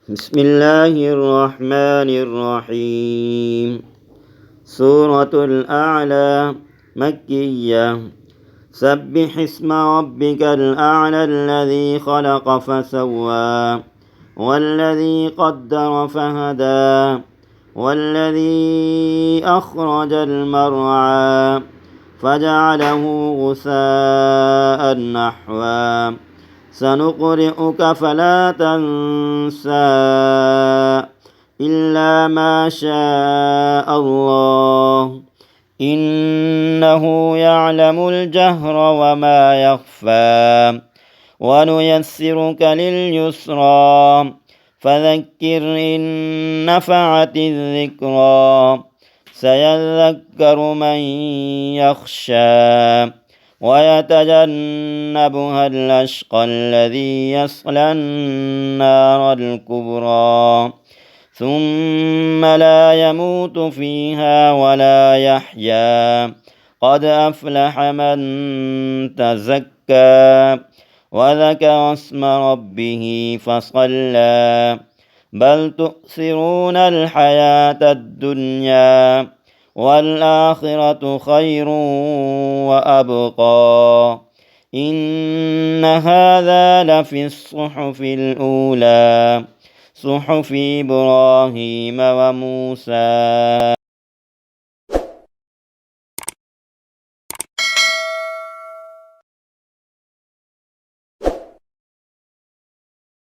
بسم الله الرحمن الرحيم. سورة الأعلى مكية. سبح اسم ربك الأعلى الذي خلق فسوى والذي قدر فهدى والذي أخرج المرعى فجعله غثاء نحوا سنقرئك فلا تنسى إلا ما شاء الله إنه يعلم الجهر وما يخفى ونيسرك لليسرى فذكر إن نفعت الذكرى سيذكر من يخشى ويتجنبها الأشقى الذي يصلى النار الكبرى ثم لا يموت فيها ولا يحيا قد أفلح من تزكى وذكر اسم ربه فصلى بل تؤثرون الحياة الدنيا والآخرة خير وأبقى إن هذا لفي الصحف الأولى صحف إبراهيم وموسى.